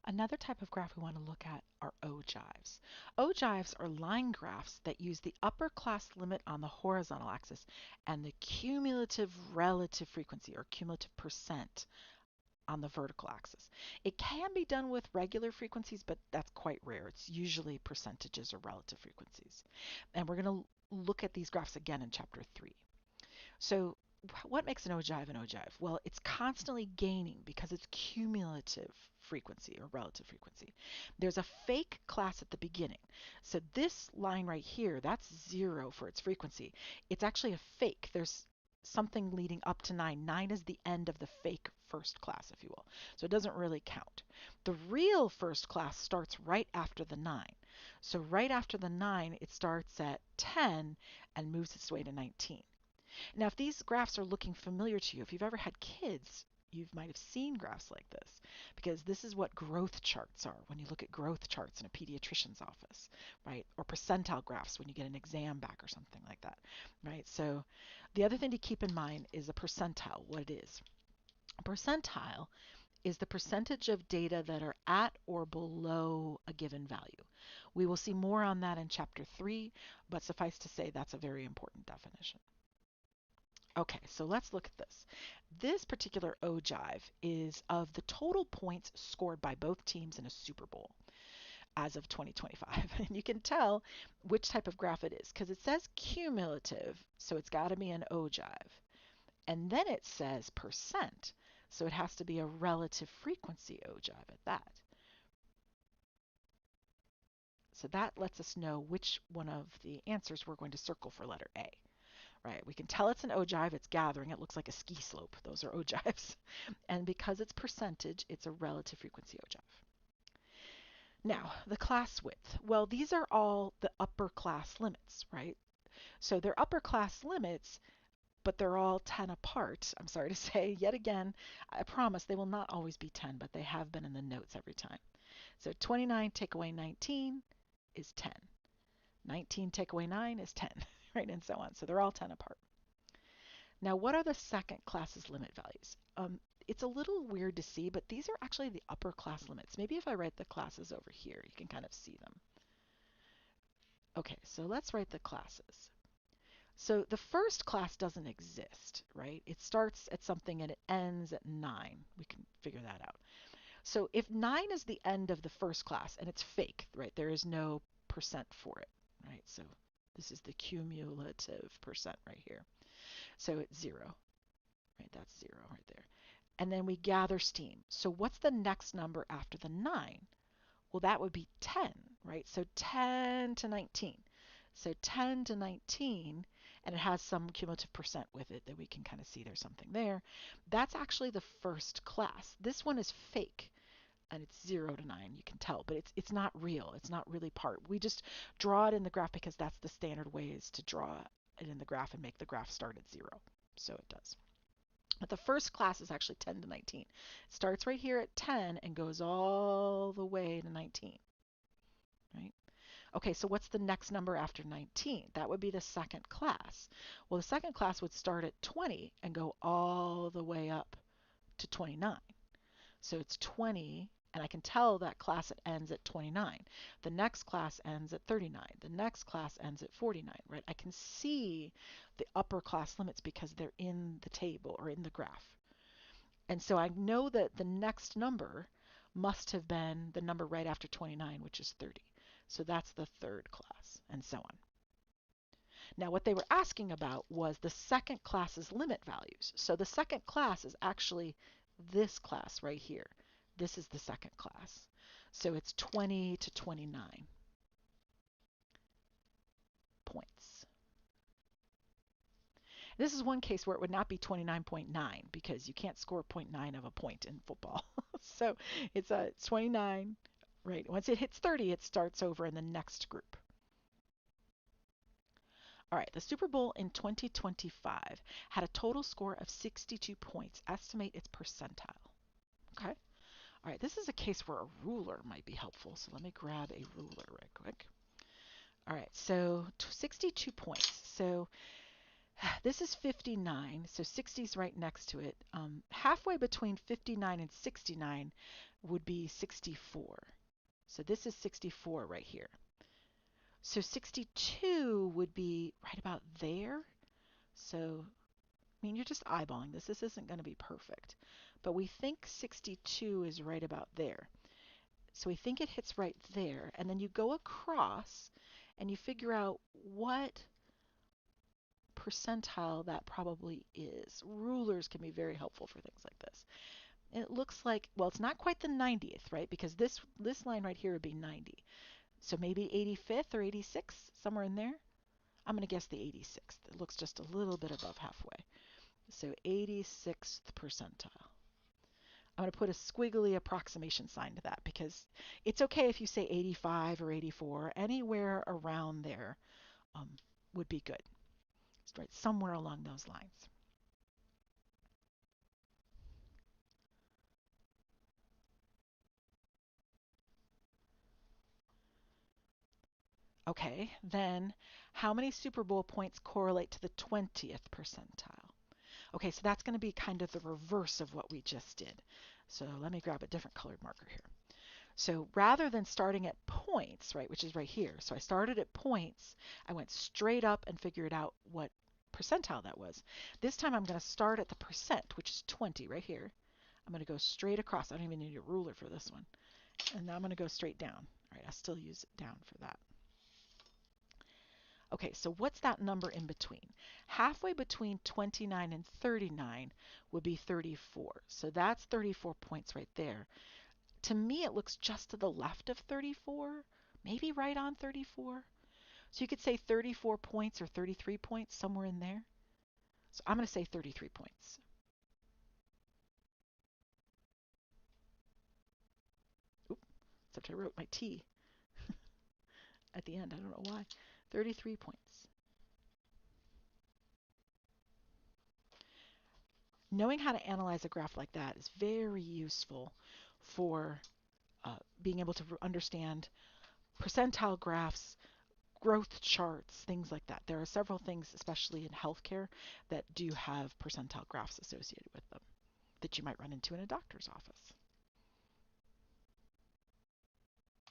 Another type of graph we want to look at are ogives. Ogives are line graphs that use the upper class limit on the horizontal axis and the cumulative relative frequency or cumulative percent on the vertical axis. It can be done with regular frequencies, but that's quite rare. It's usually percentages or relative frequencies. And we're going to look at these graphs again in chapter 3. So what makes an ogive an ogive? Well, it's constantly gaining because it's cumulative frequency or relative frequency. There's a fake class at the beginning. So this line right here, that's 0 for its frequency. It's actually a fake. There's something leading up to 9. 9 is the end of the fake first class, if you will. So it doesn't really count. The real first class starts right after the 9. So right after the 9, it starts at 10 and moves its way to 19. Now, if these graphs are looking familiar to you, if you've ever had kids, you might have seen graphs like this because this is what growth charts are when you look at growth charts in a pediatrician's office, right? Or percentile graphs when you get an exam back or something like that, right? So the other thing to keep in mind is a percentile, what it is. A percentile is the percentage of data that are at or below a given value. We will see more on that in chapter 3, but suffice to say that's a very important definition. Okay, so let's look at this. This particular ogive is of the total points scored by both teams in a Super Bowl as of 2025. And you can tell which type of graph it is because it says cumulative, so it's got to be an ogive. And then it says percent, so it has to be a relative frequency ogive at that. So that lets us know which one of the answers we're going to circle for letter A. Right, we can tell it's an ogive, it's gathering, it looks like a ski slope. Those are ogives. And because it's percentage, it's a relative frequency ogive. Now, the class width. Well, these are all the upper class limits, right? So they're upper class limits, but they're all 10 apart. I'm sorry to say, yet again, I promise they will not always be 10, but they have been in the notes every time. So 29 take away 19 is 10. 19 take away 9 is 10, right? And so on. So they're all 10 apart. Now, what are the second class's limit values? It's a little weird to see, but these are actually the upper class limits. Maybe if I write the classes over here, you can kind of see them. Okay, so let's write the classes. So the first class doesn't exist, right? It starts at something and it ends at 9. We can figure that out. So if 9 is the end of the first class, and it's fake, right? There is no percent for it, right? So this is the cumulative percent right here. So it's 0. Right, that's 0 right there. And then we gather steam. So what's the next number after the 9? Well, that would be 10, right? So 10 to 19. So 10 to 19, and it has some cumulative percent with it that we can kind of see there's something there. That's actually the first class. This one is fake, and it's 0 to 9, you can tell, but it's not real. It's not really part. We just draw it in the graph because that's the standard way is to draw it in the graph and make the graph start at 0. So it does. But the first class is actually 10 to 19. It starts right here at 10 and goes all the way to 19. Right? Okay, so what's the next number after 19? That would be the second class. Well, the second class would start at 20 and go all the way up to 29. So it's 20, and I can tell that class ends at 29. The next class ends at 39. The next class ends at 49, right? I can see the upper class limits because they're in the table or in the graph. And so I know that the next number must have been the number right after 29, which is 30. So that's the third class, and so on. Now, what they were asking about was the second class's limit values. So the second class is actually this class right here. This is the second class. So it's 20 to 29 points. This is one case where it would not be 29.9 because you can't score 0.9 of a point in football. So it's a 29, right? Once it hits 30, it starts over in the next group. All right, the Super Bowl in 2025 had a total score of 62 points. Estimate its percentile. Okay. All right, this is a case where a ruler might be helpful. So let me grab a ruler right quick. All right, so 62 points. So This is 59, so 60 is right next to it. Halfway between 59 and 69 would be 64. So this is 64 right here. So 62 would be right about there. So, I mean, you're just eyeballing this. This isn't going to be perfect. But we think 62 is right about there. So we think it hits right there. And then you go across and you figure out what percentile that probably is. Rulers can be very helpful for things like this. It looks like, well, it's not quite the 90th, right? Because this line right here would be 90. So maybe 85th or 86th, somewhere in there. I'm going to guess the 86th. It looks just a little bit above halfway. So 86th percentile. I'm going to put a squiggly approximation sign to that because it's okay if you say 85 or 84. Anywhere around there um, would be good. Right, somewhere along those lines. Okay, then how many Super Bowl points correlate to the 20th percentile? Okay, so that's going to be kind of the reverse of what we just did. So let me grab a different colored marker here. So rather than starting at points, right, which is right here, so I started at points, I went straight up and figured out what percentile that was. This time I'm going to start at the percent, which is 20 right here. I'm going to go straight across. I don't even need a ruler for this one. And now I'm going to go straight down. All right, I still use it down for that. Okay, so what's that number in between? Halfway between 29 and 39 would be 34. So that's 34 points right there. To me, it looks just to the left of 34, maybe right on 34. So you could say 34 points or 33 points, somewhere in there. So I'm going to say 33 points. Oop, except I wrote my T at the end. I don't know why. 33 points. Knowing how to analyze a graph like that is very useful for being able to understand percentile graphs, growth charts, things like that. There are several things, especially in healthcare, that do have percentile graphs associated with them that you might run into in a doctor's office.